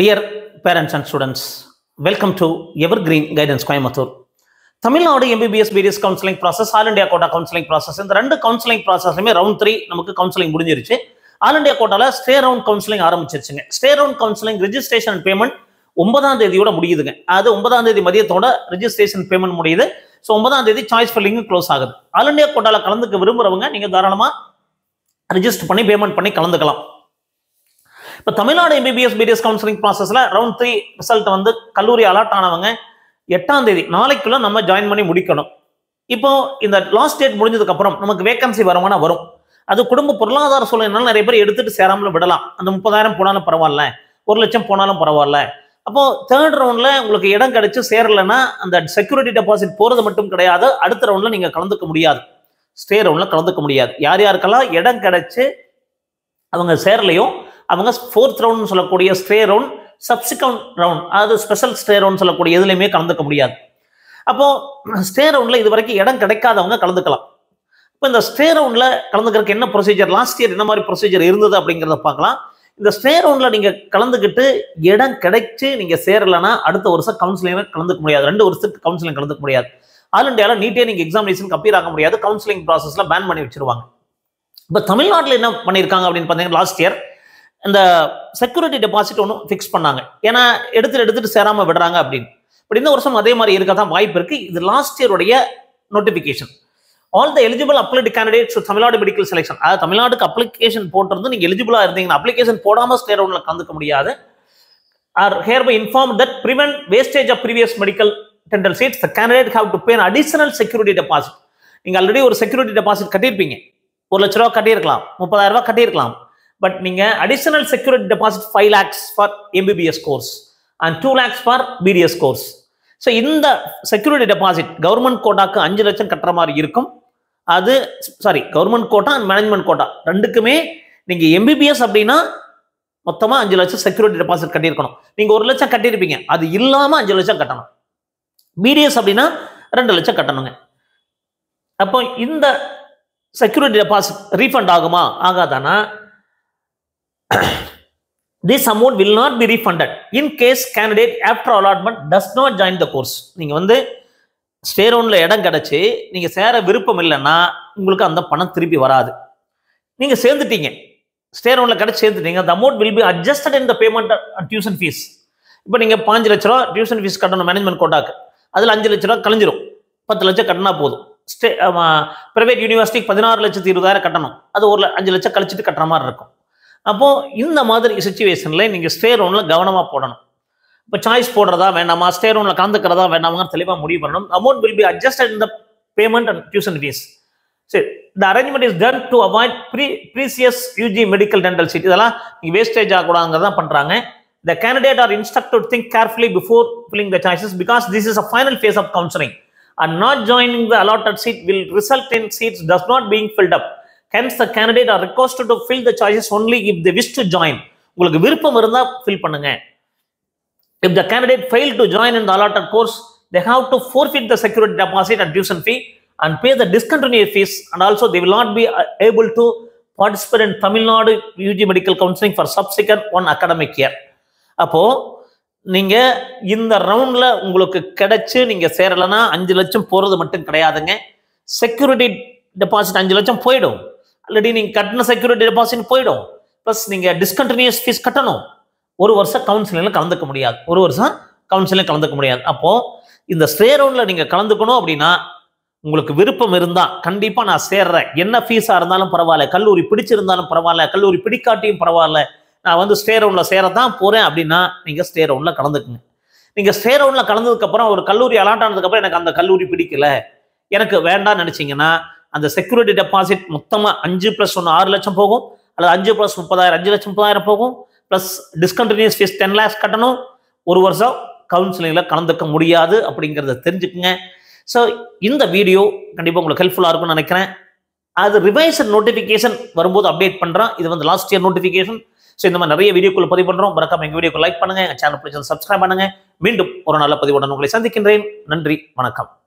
Dear parents and students, welcome to Evergreen Guidance Coimbatore. Tamil Nadu MBBS BDS counselling process, all India quota counselling process, இந்த ரெண்டு counselling ப்ராசஸ்லையுமே round 3 நமக்கு counselling முடிஞ்சிருச்சு. All India கோட்டால stray round counselling ஆரம்பிச்சிருச்சுங்க. Stray round counselling registration payment 9ஆம் தேதியோட முடியுதுங்க. அது 9ஆம் தேதி மதியத்தோட ரெஜிஸ்ட்ரேஷன் பேமெண்ட் முடியுது. ஸோ 9ஆம் தேதி சாய்ஸ் ஃபில்லிங் க்ளோஸ் ஆகுது. ஆல் இண்டியா கோட்டால கலந்துக்க விரும்புறவங்க நீங்க தாராளமா ரெஜிஸ்டர் பண்ணி பேமெண்ட் பண்ணி கலந்துக்கலாம். இப்போ தமிழ்நாடு MBBS BDS கவுன்சிலிங் ப்ராசஸ்ல ரவுண்ட் 3 ரிசல்ட் வந்து கல்லூரி அலாட் ஆனவங்க 8ஆம் தேதி நாளைக்குள்ள நம்ம ஜாயின் பண்ணி முடிக்கணும். இப்போ இந்த லாஸ்ட் டேட் முடிஞ்சதுக்கு அப்புறம் நமக்கு வேகன்சி வருமானம் வரும். அது குடும்ப பொருளாதார சூழ்நிலைனால நிறைய பேர் எடுத்துட்டு சேராமல விடலாம். அந்த 30,000 போனாலும் பரவாயில்ல, 1 லட்சம் போனாலும் பரவாயில்ல. அப்போ தேர்ட் ரவுண்ட்ல உங்களுக்கு இடம் கிடைச்சு சேரலைன்னா அந்த செக்யூரிட்டி டெபாசிட் போறது மட்டும் கிடையாது, அடுத்த ரவுண்ட்ல நீங்க கலந்துக்க முடியாது. ஸ்டே ரவுண்ட்ல கலந்துக்க முடியாது. யார் யாருக்கெல்லாம் இடம் கிடைச்சு அவங்க சேரலையோ அவங்க 4th ரவுண்ட் சொல்லக்கூடிய ஸ்டே ரவுண்ட், சப்சிக்வெண்ட் ரவுண்ட், அதாவது ஸ்பெஷல் ஸ்டே ரவுண்ட் சொல்லக்கூடிய எதுலையுமே கலந்துக்க முடியாது. அப்போ ஸ்டே ரவுண்ட்ல இது வரைக்கும் இடம் கிடைக்காதவங்க கலந்துக்கலாம். இப்போ இந்த ஸ்டே ரவுண்ட்ல கலந்துக்கிறதுக்கு என்ன ப்ரொசீஜர், லாஸ்ட் இயர் என்ன மாதிரி ப்ரொசீஜர் இருந்தது அப்படிங்கிறத பார்க்கலாம். இந்த ஸ்டே ரவுண்ட்ல நீங்க கலந்துக்கிட்டு இடம் கிடைச்சு நீங்க சேரலைன்னா அடுத்த வருஷம் கவுன்சிலிங் கலந்துக்க முடியாது. 2 வருஷத்துக்கு கவுன்சிலிங் கலந்துக்க முடியாது. ஆல் இண்டியாவில் நீட்டே நீங்க எக்ஸாமினேஷனுக்கு அப்பியர் ஆக முடியாது. கவுன்சிலிங் ப்ராசஸ்ல பேன் பண்ணி வச்சிருவாங்க. இப்போ தமிழ்நாட்டில் என்ன பண்ணியிருக்காங்க அப்படின்னு பார்த்தீங்கன்னா, லாஸ்ட் இயர் இந்த செக்யூரிட்டி டெபாசிட் ஒன்றும் ஃபிக்ஸ் பண்ணாங்க. ஏன்னா எடுத்துட்டு சேராம விடுறாங்க அப்படின்னு. பட் இந்த வருஷம் அதே மாதிரி இருக்க தான் வாய்ப்பு இருக்கு. இது லாஸ்ட் இயருடைய notification. All the eligible applied candidates Tamil Nadu medical selection, அதாவது தமிழ்நாடுக்கு அப்ளிகேஷன் போட்டிருந்து நீங்க எலிஜிபிளா இருந்தீங்கன்னா அப்ளிகேஷன் போடாம ஸ்டே ரவுண்ட்ல கலந்துக்க முடியாது. Are hereby informed that prevent wastage of previous medical dental seats the candidate have to pay an additional security deposit. நீங்க already ஒரு செக்யூரிட்டி டெபாசிட் கட்டியிருப்பீங்க. 1 லட்ச ரூபா கட்டியிருக்கலாம், 30,000 ரூபாய் கட்டியிருக்கலாம். பட் நீங்க additional security deposit 5 lakhs for MBBS course and 2 lakhs for BDS course. So இந்த செக்யூரிட்டி டெபாசிட் கவர்மெண்ட் கோட்டாக்கு 5 லட்சம் கட்டுற மாதிரி இருக்கும். அது government quota and management quota ரெண்டுக்குமே நீங்க MBBS அப்படின்னா மொத்தமா 5 லட்சம் செக்யூரிட்டி டெபாசிட் கட்டியிருக்கணும். நீங்க 1 லட்சம் கட்டியிருப்பீங்க, அது இல்லாம 5 லட்சம் கட்டணும். BDS அப்படின்னா 2 லட்சம் கட்டணுங்க. அப்போ இந்த செக்யூரிட்டி டெபாசிட் ரீஃபண்ட் ஆகுமா ஆகாதானா? This amount will not be refunded in case candidate after allotment does not join the course. நீங்க வந்து ஸ்டே ரவுண்ட்ல இடம் கிடைச்சு நீங்க சேர விருப்பம் இல்லைன்னா உங்களுக்கு அந்த பணம் திருப்பி வராது. நீங்க சேர்ந்துட்டீங்க, ஸ்டே ரவுண்ட்ல கிடைச்சு சேர்ந்துட்டீங்க, the amount will be adjusted in the payment and tuition fees. இப்போ நீங்க 5 லட்ச ரூபா டியூஷன் ஃபீஸ் கட்டணும் மேனேஜ்மெண்ட் கோட்டாக்கு, அதுல 5 லட்ச ரூபா கழிஞ்சிரும். 10 லட்சம் கட்டினா போதும். பிரைவேட் யூனிவர்சிட்டிக்கு 16,20,000 கட்டணும், அது 5 லட்சம் கழிச்சிட்டு கட்டுற மாதிரி இருக்கும். அப்போ இந்த மாதிரி சுச்சுவேஷன்ல நீங்க ஸ்டே ரவுண்ட்ல கவனமா போடணும். இப்போ சாய்ஸ் போடுறதா வேண்டாமா, ஸ்டே ரவுண்ட்ல கலந்துக்கிறதா வேண்டாமா தெளிவாக முடிவு பண்ணணும். Amount will be adjusted in the payment and tuition fees. சரி, the arrangement is done to avoid precious UG medical dental seat. இதெல்லாம் நீங்க வேஸ்டேஜ் ஆகக்கூடாதுங்கிறத பண்றாங்க. The candidate are instructed to think carefully before filling the choices because this is a final phase of counseling and not joining the allotted seat will result in seats does not being filled up. Hence the candidate are requested to fill the choices only if they wish to join. உங்களுக்கு விருப்பம் இருந்தா fill பண்ணுங்க. If the candidate failed to join in the allotted course, they have to forfeit the security deposit and tuition fee and pay the discontinued fees, and also they will not be able to participate in Tamil Nadu UG medical counseling for subsequent 1 academic year. அப்போ நீங்க இந்த ரவுண்ட்ல உங்களுக்கு கிடைச்சு நீங்க சேரலன்னா 5 லட்சம் போறது மட்டும் கிடையாதுங்க, செக்யூரிட்டி டெபாசிட் 5 லட்சம் போயிடும். ஆல்ரெடி நீங்க கட்டின செக்யூரிட்டி டெபாசிட் போயிடும். பிளஸ் நீங்க டிஸ்கண்டினியூஸ் ஃபீஸ் கட்டணும். 1 வருஷம் கவுன்சிலிங்ல கலந்துக்க முடியாது. 1 வருஷம் கவுன்சிலிங் கலந்துக்க முடியாது. அப்போ இந்த ஸ்டே ரவுண்ட்ல நீங்க கலந்துக்கணும் அப்படின்னா உங்களுக்கு விருப்பம் இருந்தா கண்டிப்பா நான் சேர்றேன், என்ன ஃபீஸா இருந்தாலும் பரவாயில்ல, கல்லூரி பிடிச்சிருந்தாலும் பரவாயில்ல, கல்லூரி பிடிக்காட்டியும் பரவாயில்ல, நான் வந்து ஸ்டே ரவுண்ட்ல சேரத்தான் போறேன் அப்படின்னா நீங்க ஸ்டே ரவுண்ட்ல கலந்துக்குங்க. நீங்க ஸ்டே ரவுண்ட்ல கலந்ததுக்கு அப்புறம் ஒரு கல்லூரி அலாட் ஆனதுக்கு அப்புறம் எனக்கு அந்த கல்லூரி பிடிக்கல, எனக்கு வேண்டாம்னு நினைச்சீங்கன்னா அந்த செக்யூரிட்டி டெபாசிட் மொத்தமா 5 + 1 6 லட்சம் போகும், அல்லது 5 + 30,000 5 லட்சம் 30,000 போகும். பிளஸ் டிஸ்கண்டினியூஸ் ஃபீஸ் 10 lakhs கட்டணும். 1 வருஷம் கவுன்சிலிங்ல கலந்துக்க முடியாது அப்படிங்கிறத தெரிஞ்சுக்குங்க. ஸோ இந்த வீடியோ கண்டிப்பாக உங்களுக்கு ஹெல்ப்ஃபுல்லாக இருக்கும்னு நினைக்கிறேன். அது ரிவைசர் நோட்டிஃபிகேஷன் வரும்போது அப்டேட் பண்ணுறேன். இது வந்து லாஸ்ட் இயர் நோட்டிஃபிகேஷன். ஸோ இந்த மாதிரி நிறைய வீடியோக்குள்ள பதிவு பண்ணுறோம். மறக்காம எங்கள் வீடியோக்கு லைக் பண்ணுங்க, எங்கள் சேனல் பிடிச்சது சப்ஸ்கிரைப் பண்ணுங்க. மீண்டும் ஒரு நல்ல பதிவுடன் உங்களை சந்திக்கின்றேன். நன்றி, வணக்கம்.